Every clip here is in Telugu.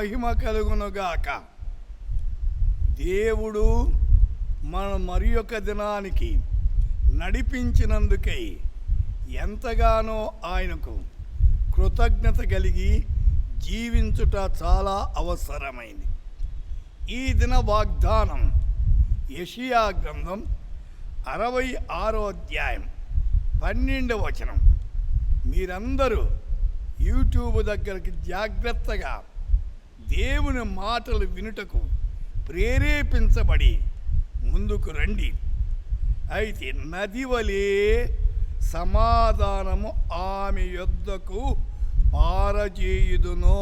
మహిమ కలుగునుగాక. దేవుడు మన మరి యొక్క దినానికి నడిపించినందుకై ఎంతగానో ఆయనకు కృతజ్ఞత కలిగి జీవించుట చాలా అవసరమైంది. ఈ దిన వాగ్దానం యెషయా గ్రంథం 66వ అధ్యాయం 12వ వచనం. మీరందరూ యూట్యూబ్ దగ్గరికి జాగ్రత్తగా దేవుని మాటలు వినుటకు ప్రేరేపించబడి ముందుకు రండి. అయితే నది వలె సమాధానము ఆమె యొద్దకు పారజేయుదును.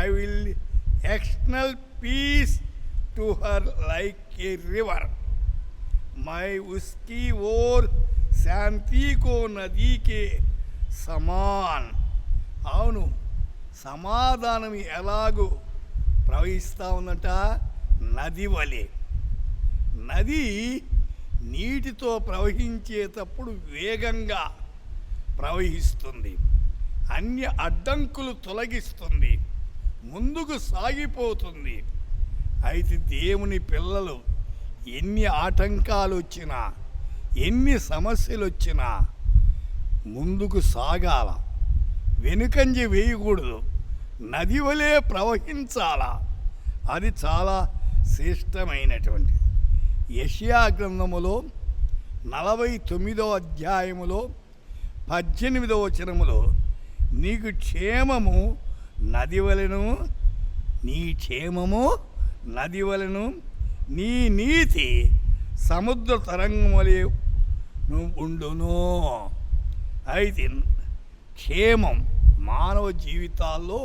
I will external peace to her like a river. మై ఉస్की ఓర్ శాంతి కో నదీ కే సమాన్. అవును, సమాధానం ఎలాగూ ప్రవహిస్తూ ఉందంట, నది వలె. నది నీటితో ప్రవహించేటప్పుడు వేగంగా ప్రవహిస్తుంది, అన్ని అడ్డంకులు తొలగిస్తుంది, ముందుకు సాగిపోతుంది. అయితే దేవుని పిల్లలు ఎన్ని ఆటంకాలు వచ్చినా, ఎన్ని సమస్యలు వచ్చినా ముందుకు సాగాల, వెనుకంజ వేయకూడదు, నది వలె ప్రవహించాలా. అది చాలా శ్రేష్టమైనటువంటి. యెషయా గ్రంథములో 49వ అధ్యాయములో 18వ వచనములో నీకు క్షేమము నది వలెను, నీ క్షేమము నది వలెను, నీ నీతి సముద్ర తరంగం వలె ఉండును. అయితే క్షేమం మానవ జీవితాల్లో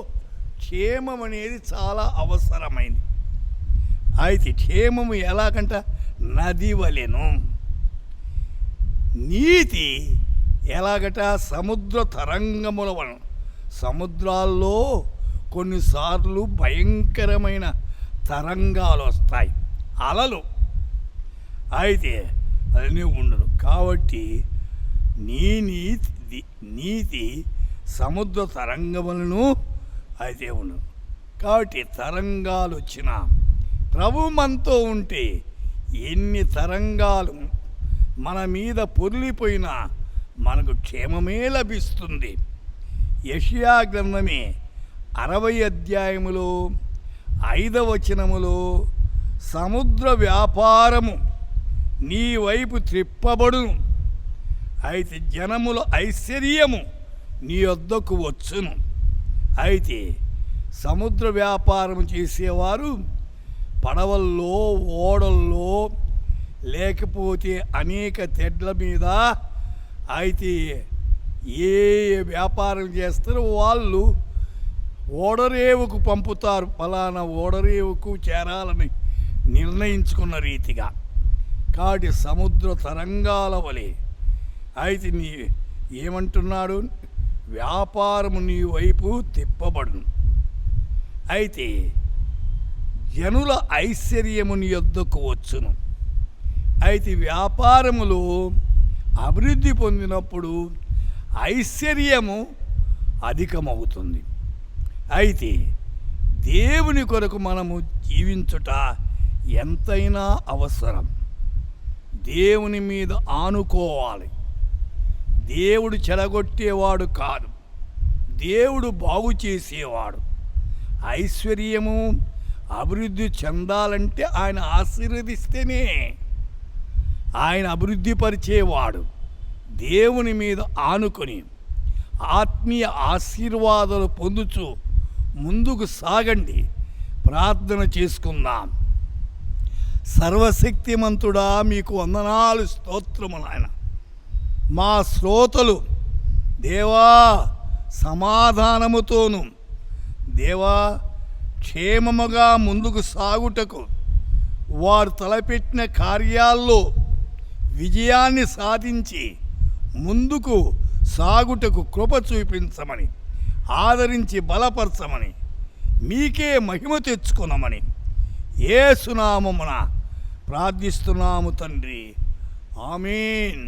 క్షేమం అనేది చాలా అవసరమైంది. అయితే క్షేమము ఎలాగంట, నది వలెను. నీతి ఎలాగట, సముద్ర తరంగముల వలన. సముద్రాల్లో కొన్నిసార్లు భయంకరమైన తరంగాలు వస్తాయి, అలలు. అయితే అన్నీ ఉండదు. కాబట్టి నీ నీతి సముద్ర తరంగములను అయితే ఉండదు. కాబట్టి తరంగాలు వచ్చినా ప్రభు మనతో ఉంటే ఎన్ని తరంగాలు మన మీద పొర్లిపోయినా మనకు క్షేమమే లభిస్తుంది. యెషయా గ్రంథమే 60వ అధ్యాయములో 5వ వచనములో సముద్ర వ్యాపారము నీ వైపు త్రిప్పబడును, అయితే జనముల ఐశ్వర్యము నీ వద్దకు వచ్చును. అయితే సముద్ర వ్యాపారం చేసేవారు పడవల్లో, ఓడల్లో, లేకపోతే అనేక తెడ్ల మీద అయితే ఏ వ్యాపారం చేస్తారో వాళ్ళు ఓడరేవుకు పంపుతారు. ఫలానా ఓడరేవుకు చేరాలని నిర్ణయించుకున్న రీతిగా. కాబట్టి సముద్ర తరంగాల వలె అయితే నీ ఏమంటున్నాడు, వ్యాపారము నీ వైపు తిప్పబడును, అయితే జనుల ఐశ్వర్యము నీ యొద్దకు వచ్చును. అయితే వ్యాపారములో అభివృద్ధి పొందినప్పుడు ఐశ్వర్యము అధికమవుతుంది. అయితే దేవుని కొరకు మనము జీవించుట ఎంతైనా అవసరం. దేవుని మీద ఆనుకోవాలి. దేవుడు చెడగొట్టేవాడు కాదు, దేవుడు బాగు చేసేవాడు. ఐశ్వర్యము అభివృద్ధి చెందాలంటే ఆయన ఆశీర్వదిస్తేనే ఆయన అభివృద్ధి పరిచేవాడు. దేవుని మీద ఆనుకొని ఆత్మీయ ఆశీర్వాదాలు పొందుచు ముందుకు సాగండి. ప్రార్థన చేసుకుందాం. సర్వశక్తిమంతుడా, మీకు వందనాలు, స్తోత్రము నాయన. మా శ్రోతలు దేవా సమాధానముతోను దేవా క్షేమముగా ముందుకు సాగుటకు వారు తలపెట్టిన కార్యాల్లో విజయాన్ని సాధించి ముందుకు సాగుటకు కృప చూపించమని, ఆదరించి బలపరచమని, మీకే మహిమ తెచ్చుకున్నామని యేసు నామమున ప్రార్థిస్తున్నాము తండ్రి. ఆమేన్.